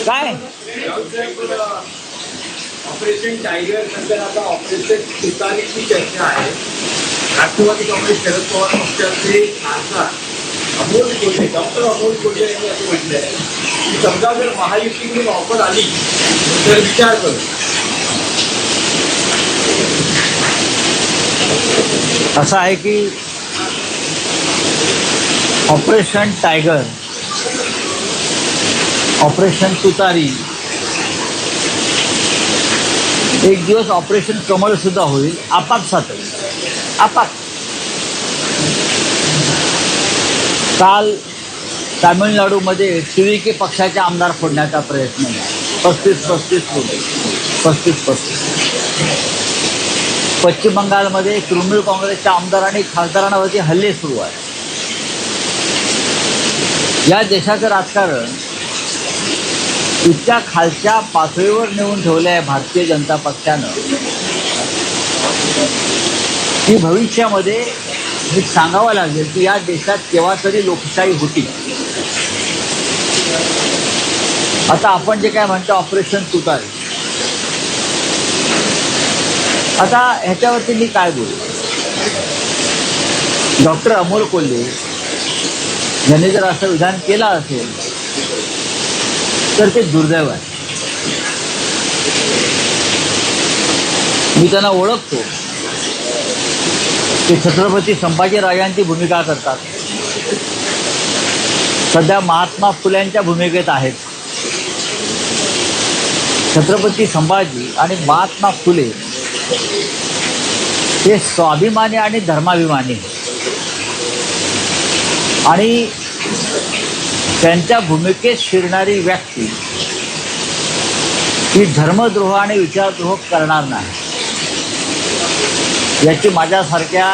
काय operation tiger नंतर आता ऑपरेशन तुतारीची चर्चा आहे. राष्ट्रवादी काँग्रेस शरद पवार पक्षाचे खासदार अमोल कोल्हे, डॉक्टर अमोल कोल्हे यांनी असं म्हटलंय की समजा जर महायुतीकडून ऑफर आली तर विचार करू. असं आहे की ऑपरेशन टायगर, ऑपरेशन तुतारी, एक दिवस ऑपरेशन कमळ सुद्धा होईल. आपापसात काल तामिळनाडूमध्ये टीव्हीके पक्षाचे आमदार फोडण्याचा प्रयत्न झाला. 35 पश्चिम बंगालमध्ये तृणमूल काँग्रेसच्या आमदार आणि खासदारांवरती हल्ले सुरू आहेत. या देशाचं राजकारण इतक्या खालच्या पातळीवर नेऊन ठेवलं आहे भारतीय जनता पक्षानं की भविष्यामध्ये हे सांगावं लागेल की या देशात केव्हा तरी लोकशाही होती. आता आपण जे काय म्हणतो ऑपरेशन तुतारी, आता ह्याच्यावरती मी काय बोलू. डॉक्टर अमोल कोल्हे यांनी जर असं विधान केलं असेल तर ते दुर्दैव आहे. मी त्यांना ओळखतो. ते छत्रपती संभाजीराजांची भूमिका करतात. सध्या महात्मा फुल्यांच्या भूमिकेत आहेत. छत्रपती संभाजी आणि महात्मा फुले हे स्वाभिमानी आणि धर्माभिमानी आणि त्यांच्या भूमिकेत शिरणारी व्यक्ती ही धर्मद्रोह आणि विचारद्रोह करणार नाही याची माझ्यासारख्या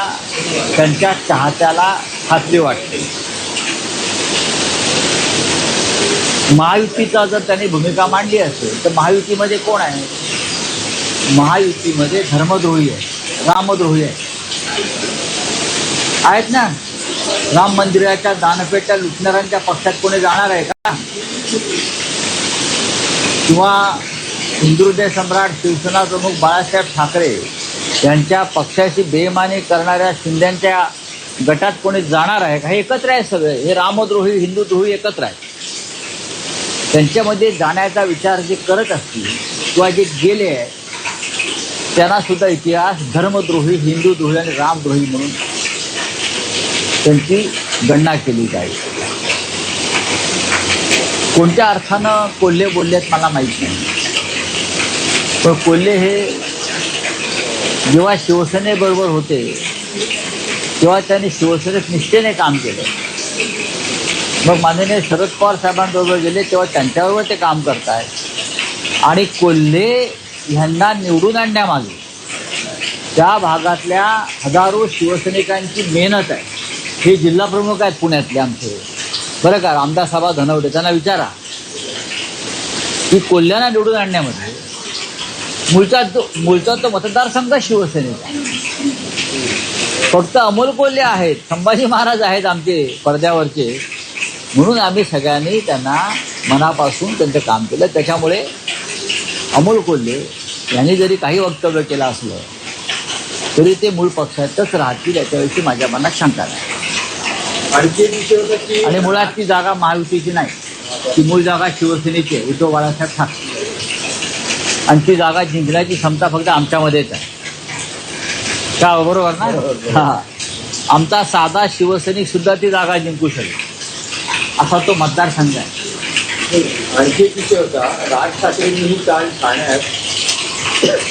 त्यांच्या चाहत्याला खात्री वाटते. महायुतीचा जर त्यांनी भूमिका मांडली असेल तर महायुतीमध्ये कोण आहे? महायुतीमध्ये धर्मद्रोही आहे, रामद्रोही आहेत ना. राम मंदिराच्या दानपेट्या लुटणाऱ्यांच्या पक्षात कोणी जाणार आहे का? किंवा हिंदुहृदय सम्राट शिवसेना प्रमुख बाळासाहेब ठाकरे यांच्या पक्षाची बेईमानी करणाऱ्या शिंद्यांच्या गटात कोणी जाणार आहे का? हे एकत्र आहे सगळे. हे रामद्रोही हिंदुद्रोही एकत्र आहेत. त्यांच्यामध्ये जाण्याचा विचार जे करत असतील किंवा जे गेले आहेत त्यांना सुद्धा इतिहास धर्मद्रोही, हिंदुद्रोही आणि रामद्रोही म्हणून त्यांची गणना केली जाईल. कोणत्या अर्थानं कोल्हे बोललेत मला माहीत नाही, पण कोल्हे हे जेव्हा शिवसेनेबरोबर होते तेव्हा त्यांनी शिवसेनेत निष्ठेने काम केलं. मग माननीय शरद पवार साहेबांबरोबर गेले तेव्हा त्यांच्याबरोबर ते काम करत आहेत. आणि कोल्हे ह्यांना निवडून आणण्यामागे त्या भागातल्या हजारो शिवसैनिकांची मेहनत आहे. हे जिल्हा प्रमुख आहेत पुण्यातले आमचे, बरं का, रामदास आबा धनवडे. त्यांना विचारा की कोल्ह्यांना निवडून आणण्यामध्ये मूळचा तो मतदारसंघ शिवसेनेचा, फक्त अमोल कोल्हे आहेत, संभाजी महाराज आहेत आमचे पडद्यावरचे, म्हणून आम्ही सगळ्यांनी त्यांना मनापासून त्यांचं काम केलं. त्याच्यामुळे अमोल कोल्हे यांनी जरी काही वक्तव्य केलं असलं तरी ते मूळ पक्षातच राहतील याच्याविषयी माझ्या मनात शंका नाही. आणि मुळात ती जागा महायुतीची नाही, ती मूळ जागा शिवसेनेची आहे, उद्धव बाळासाहेब ठाकरे. आणि ती जागा जिंकण्याची क्षमता फक्त आमच्यामध्येच आहे का? बरोबर ना? हां, आमचा साधा शिवसैनिक सुद्धा ती जागा जिंकू शकेल असा तो मतदारसंघ आहे. आणखी एक विषय होता, राज ठाकरेंनी काल ठाण्यात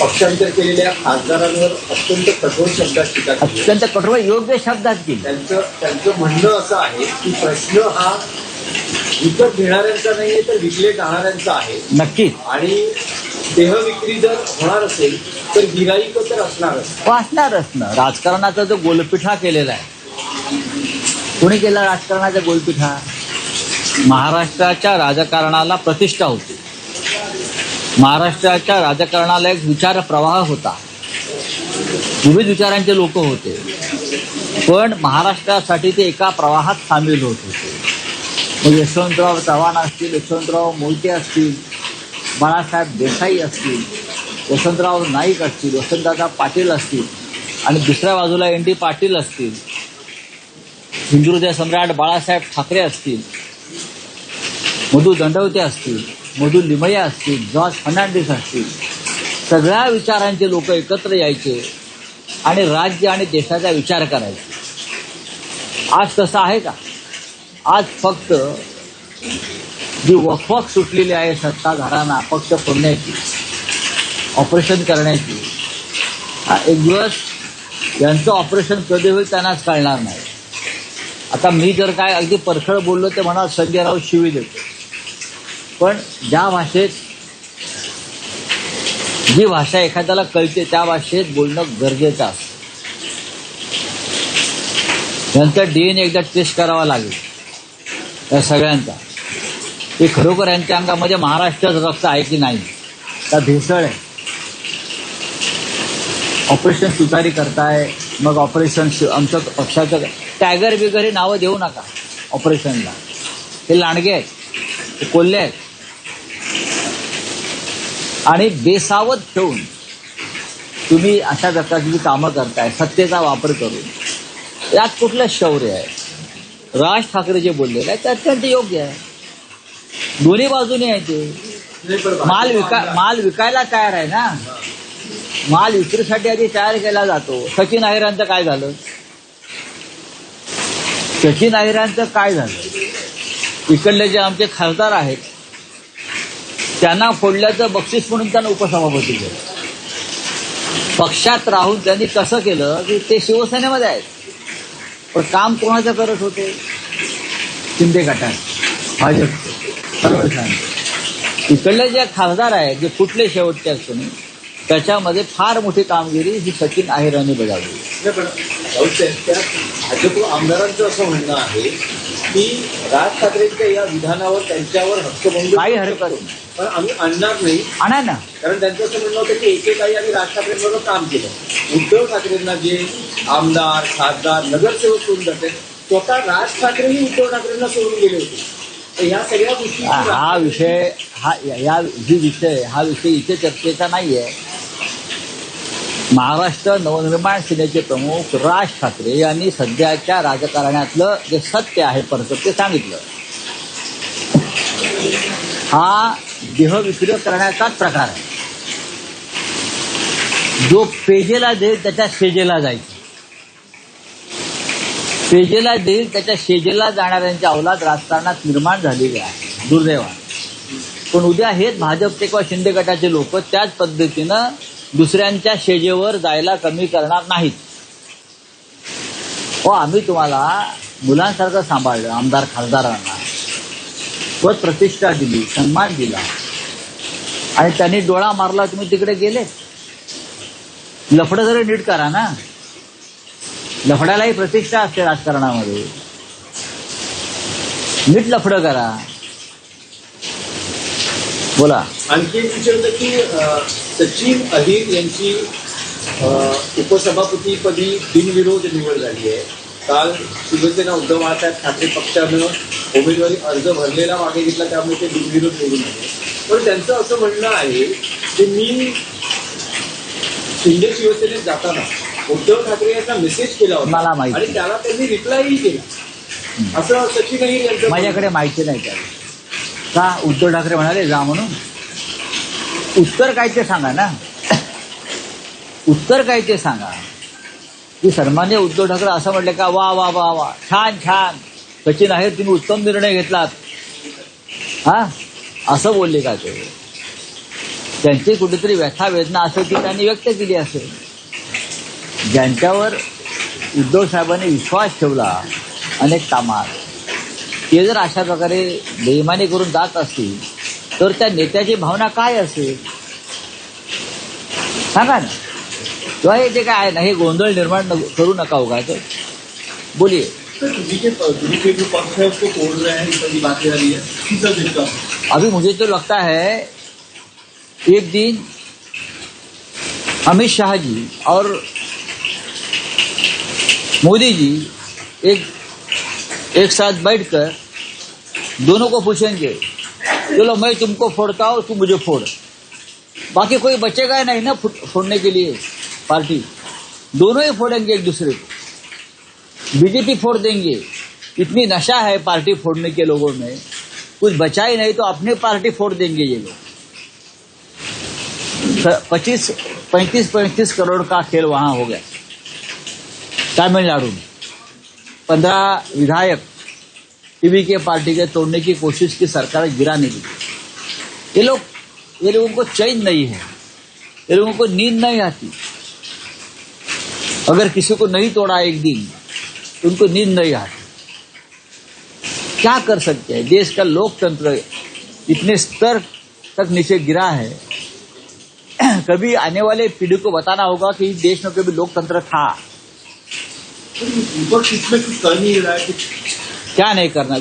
पक्षांतर केलेल्या खासदारांवर अत्यंत कठोर शब्दात टीका केली. अत्यंत कठोर योग्य शब्दात केली. त्यांचं म्हणणं असं आहे की प्रश्न हा विकत घेणाऱ्यांचा नाहीये तर विकले जाणाऱ्यांचा आहे. नक्कीच. आणि देहविक्री जर होणार असेल तर गिराईक तर असणारच ना. राजकारणाचा जो गोलपिठा केलेला आहे, कोणी केला राजकारणाचा गोलपिठा? महाराष्ट्राच्या राजकारणाला प्रतिष्ठा होती, महाराष्ट्राच्या राजकारणाला एक विचार प्रवाह होता, विविध विचारांचे लोक होते. पण महाराष्ट्रासाठी ते एका प्रवाहात सामील होत होते. मग यशवंतराव चव्हाण असतील, यशवंतराव मोहिते असतील, बाळासाहेब देसाई असतील, वसंतराव नाईक असतील, वसंतदादा पाटील असतील आणि दुसऱ्या बाजूला एन डी पाटील असतील, हिंदुहृदय सम्राट बाळासाहेब ठाकरे असतील, मधु दंडवते असतील, मधु लिमये असतील, जॉर्ज फर्नांडिस असतील, सगळ्या विचारांचे लोक एकत्र यायचे आणि राज्य आणि देशाचा विचार करायचा. आज तसं आहे का? आज फक्त जी वकवक सुटलेली आहे सत्ताधाऱ्यांना पक्ष फोडण्याची, ऑपरेशन करण्याची, एक दिवस यांचं ऑपरेशन कधी होईल त्यांनाच कळणार नाही. आता मी जर काय अगदी परखड बोललो ते म्हणा संजय राऊत शिवी देतो, पण ज्या भाषेत जी भाषा एखाद्याला कळते त्या भाषेत बोलणं गरजेचं असतं. यांचा DNA एकदा टेस्ट करावा लागेल या सगळ्यांचा, हे खरोखर यांच्या अंगामध्ये महाराष्ट्राचं रक्त आहे की नाही, का भेसळ आहे. ऑपरेशन सुतारी करताय, मग ऑपरेशन आमचं पक्षाचं टायगर बिगर हे नावं देऊ नका ऑपरेशनला. हे लांडगे आहेत, हे कोल्हे आहेत आणि बेसावत ठेवून तुम्ही अशा प्रकारची कामं करताय सत्तेचा वापर करून. यात कुठलं शौर्य आहे? राज ठाकरे जे बोललेलं आहे ते अत्यंत योग्य आहे. दोन्ही बाजूने आहे ते. माल विकायला तयार आहे ना, माल विक्रीसाठी आधी तयार केला जातो. सचिन अहिरांचं काय झालं? सचिन अहिरांचं काय झालं? इकडले जे आमचे खासदार आहेत त्यांना फोडल्याचं बक्षीस म्हणून त्यांना उपसभापती केलं. पक्षात राहून त्यांनी कसं केलं की ते शिवसेनेमध्ये आहेत, पण काम कोणाचं करत होते? शिंदे गटात, भाजपचे. इकडले जे खासदार आहेत जे कुठले शेवटच्या क्षणी, त्याच्यामध्ये फार मोठी कामगिरी ही सचिन अहिरांनी बजावली. पण भाजप आमदारांचं असं म्हणणं आहे की राज ठाकरेंच्या या विधानावर त्यांच्यावर हक्कभंग काही हरकत नाही, पण आम्ही आणणार नाही. आणा ना. कारण त्यांचं असं म्हणणं होतं की एकेकाळी आम्ही राज ठाकरेंबरोबर काम केलं. उद्धव ठाकरेंना जे आमदार, खासदार, नगरसेवक सोडून जाते, स्वतः राज ठाकरेही उद्धव ठाकरेंना सोडून गेले होते. तर ह्या सगळ्या गोष्टी हा विषय इथे चर्चेचा नाहीये. महाराष्ट्र नवनिर्माण सेनेचे प्रमुख राज ठाकरे यांनी सध्याच्या राजकारणातलं जे सत्य आहे परत ते सांगितलं. हा देहविक्रय करण्याचाच प्रकार आहे. जो पेजेला देईल त्याच्या शेजेला जायचं, पेजेला देईल त्याच्या शेजेला जाणाऱ्यांच्या अवलाद राजकारणात निर्माण झालेली आहे दुर्दैवाने. पण उद्या हेच भाजपचे किंवा शिंदे गटाचे लोक त्याच पद्धतीनं दुसऱ्यांच्या शेजेवर जायला कमी करणार नाहीत. आम्ही तुम्हाला मुलांसारखं सांभाळलं, आमदार खासदारांना पद प्रतिष्ठा दिली, सन्मान दिला आणि त्यांनी डोळा मारला, तुम्ही तिकडे गेले. लफडं जरी नीट करा ना, लफड्यालाही प्रतिष्ठा असते राजकारणामध्ये. नीट लफडं करा. बोला. आणखी एक विचार होतं की सचिन अहिर यांची उपसभापतीपदी बिनविरोध निवड झाली आहे. काल शिवसेना उद्धव बाळासाहेब ठाकरे पक्षानं उमेदवारी अर्ज भरलेला मागे घेतला, त्यामुळे ते बिनविरोध निवडून आले. पण त्यांचं असं म्हणणं आहे की मी शिंदे शिवसेनेत जाताना उद्धव ठाकरे यांना मेसेज केला होता मला माहिती आणि त्याला त्यांनी रिप्लायही केला, असं सचिन अहिर यांचं माझ्याकडे माहिती नाही त्याला. का उद्धव ठाकरे म्हणाले जा म्हणून? उत्तर काय ते सांगा ना. उत्तर काय ते सांगा की सन्मान्य उद्धव ठाकरे असं म्हटले का वा वा वा वा छान छान सचिन अहिर तुम्ही उत्तम निर्णय घेतलात, हा असं बोलले का ते? त्यांची कुठेतरी व्यथा वेदना असेल ती त्यांनी व्यक्त केली असेल. ज्यांच्यावर उद्धव साहेबांनी विश्वास ठेवला अनेक कामात, ते जर अशा प्रकारे बेईमानी करून जात असतील तर त्या नेत्याची भावना काय असेल सांगा ना. किंवा हे जे काय आहे ना, हे गोंधळ निर्माण करू नका उगाच. बोलिए. जो पक्ष है उसको तोड़ रहे हैं, इस बात आ रही है. अभी मुझे तो लगता है एक दिन अमित शाह जी और मोदी जी एक साथ बैठकर दोनों को पूछेंगे, चलो मैं तुमको फोड़ता हूं, तुम मुझे फोड़। बाकी कोई बचेगा ही नहीं ना फोड़ने के लिए पार्टी। दोनों ही फोड़ेंगे एक दूसरे को। बीजेपी फोड़ देंगे। इतनी नशा है पार्टी फोड़ने के लोगों में, कुछ बचा ही नहीं तो अपनी पार्टी फोड़ देंगे ये लोग। 35 करोड़ का खेल वहां हो गया तमिलनाडु में। 15 विधायक टीवी के पार्टी के तोड़ने की कोशिश की, सरकार गिराने की। ये लोगों को चैन नहीं है, ये लोगों को नींद नहीं आती। अगर किसी को नहीं तोड़ा एक दिन तो उनको नींद नहीं आती। क्या कर सकते हैं? देश का लोकतंत्र इतने स्तर तक नीचे गिरा है। कभी आने वाले पीढ़ी को बताना होगा कि इस देश में कभी लोकतंत्र था। ऊपर किसमें कुछ कर नहीं रहा है, कुछ क्या नहीं करना।